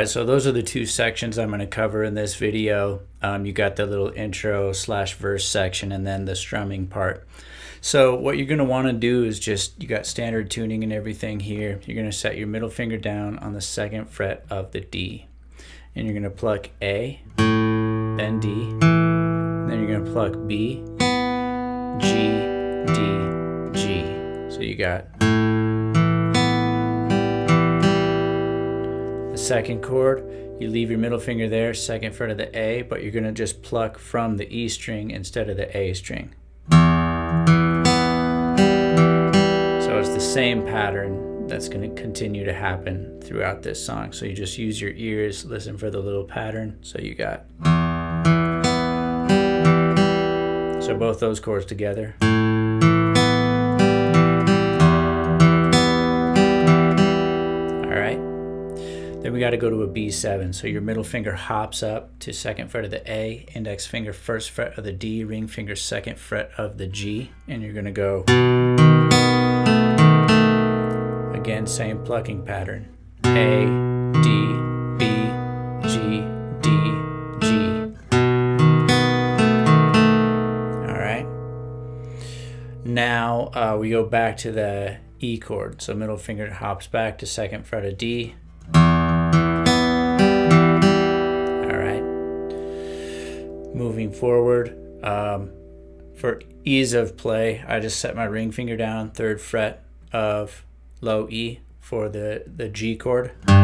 Alright, so those are the two sections I'm going to cover in this video. You got the little intro / verse section and then the strumming part. So what you're going to want to do is just, you got standard tuning and everything here. You're going to set your middle finger down on the 2nd fret of the D. And you're going to pluck A, then D, then you're going to pluck B, G, D, G. So you got the 2nd chord, you leave your middle finger there, 2nd fret of the A, but you're going to just pluck from the E string instead of the A string. So it's the same pattern that's going to continue to happen throughout this song. So you just use your ears, listen for the little pattern. So you got, so both those chords together. Then we got to go to a B7. So your middle finger hops up to 2nd fret of the A, index finger 1st fret of the D, ring finger 2nd fret of the G, and you're going to go, again, same plucking pattern. A, D, B, G, D, G. All right. Now we go back to the E chord. So middle finger hops back to 2nd fret of D. Moving forward, for ease of play, I just set my ring finger down, 3rd fret of low E for the G chord. So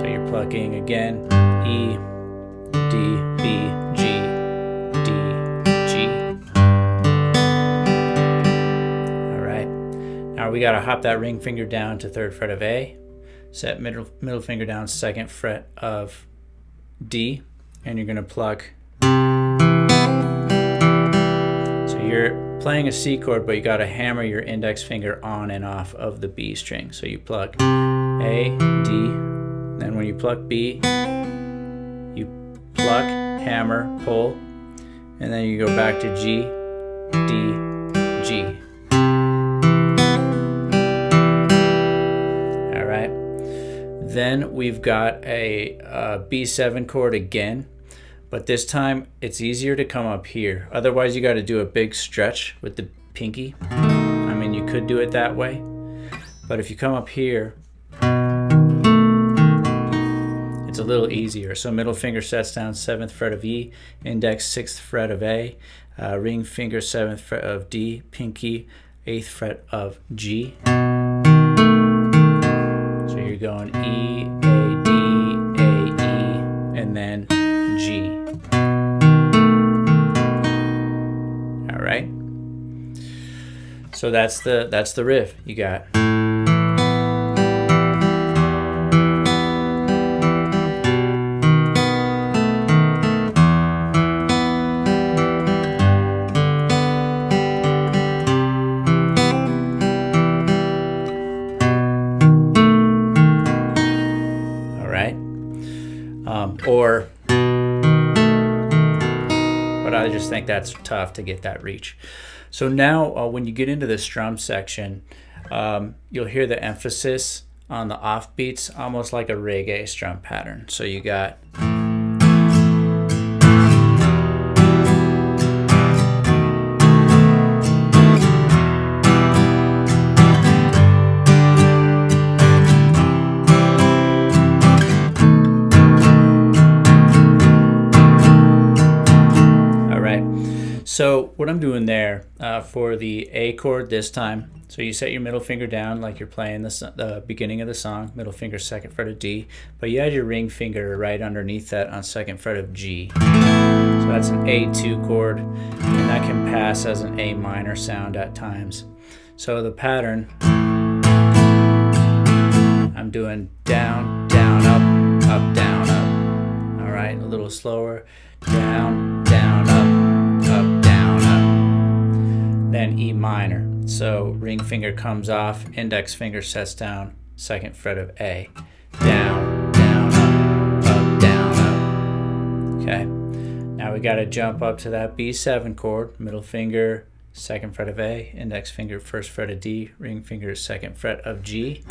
you're plucking again, E, D, B, G, D, G. All right, now we gotta hop that ring finger down to 3rd fret of A, set middle finger down, 2nd fret of D, and you're going to pluck. So you're playing a C chord, but you got to hammer your index finger on and off of the B string. So you pluck A, D, then when you pluck B, you pluck, hammer, pull, and then you go back to G, D, G. Then we've got a B7 chord again, but this time it's easier to come up here. Otherwise you got to do a big stretch with the pinky. I mean, you could do it that way, but if you come up here, it's a little easier. So middle finger sets down 7th fret of E, index 6th fret of A, ring finger 7th fret of D, pinky 8th fret of G. So you're going E, A, D, A, E, and then G. All right. So that's the riff. You got. But I just think that's tough to get that reach. So now when you get into the strum section, you'll hear the emphasis on the offbeats, almost like a reggae strum pattern. So you got, so what I'm doing there for the A chord this time, so you set your middle finger down like you're playing the beginning of the song, middle finger 2nd fret of D, but you had your ring finger right underneath that on 2nd fret of G. So that's an A2 chord, and that can pass as an A minor sound at times. So the pattern, I'm doing down, down, up, up, down, up. All right, a little slower, down, down, up, up, down, up, then E minor. So ring finger comes off, index finger sets down, 2nd fret of A, down, down, up, down, up. Okay, now we got to jump up to that B7 chord, middle finger 2nd fret of A, index finger 1st fret of D, ring finger 2nd fret of G.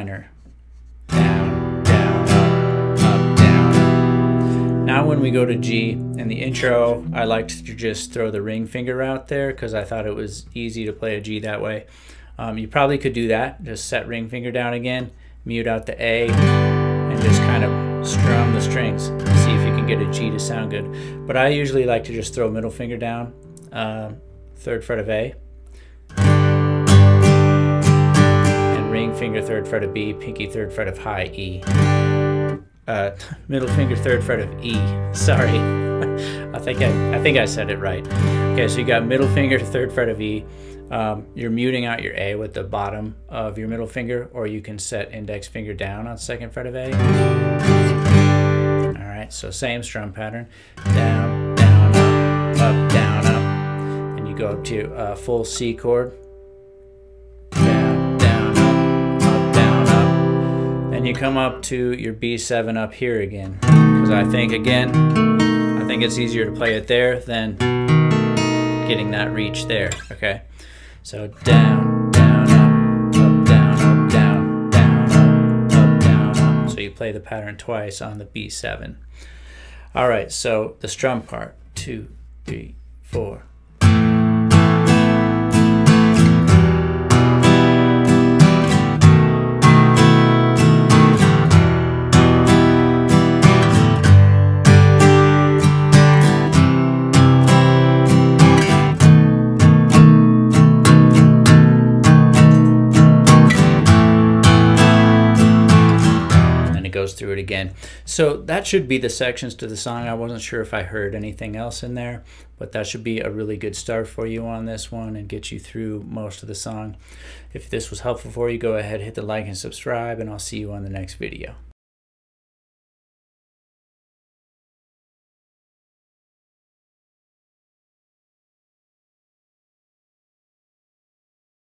minor. Down, down, up, down, up. Now when we go to G, in the intro, I liked to just throw the ring finger out there because I thought it was easy to play a G that way. You probably could do that, just set ring finger down again, mute out the A, and just kind of strum the strings. See if you can get a G to sound good. But I usually like to just throw middle finger down, 3rd fret of A, and ring finger 3rd fret of B, pinky 3rd fret of high E. Middle finger 3rd fret of E. Sorry, I think I said it right. Okay, so you got middle finger 3rd fret of E. You're muting out your A with the bottom of your middle finger, or you can set index finger down on 2nd fret of A. All right, so same strum pattern. Down, down, up, down, up. And you go up to full C chord. Down, down, up, down, up. Then you come up to your B7 up here again. Because I think it's easier to play it there than getting that reach there, okay? So down, down, up, down, up, down, down, up, down, up. So you play the pattern twice on the B7. All right, so the strum part, 2, 3, 4. Goes through it again. So that should be the sections to the song. I wasn't sure if I heard anything else in there, but that should be a really good start for you on this one and get you through most of the song. If this was helpful for you, go ahead, hit the like and subscribe, and I'll see you on the next video.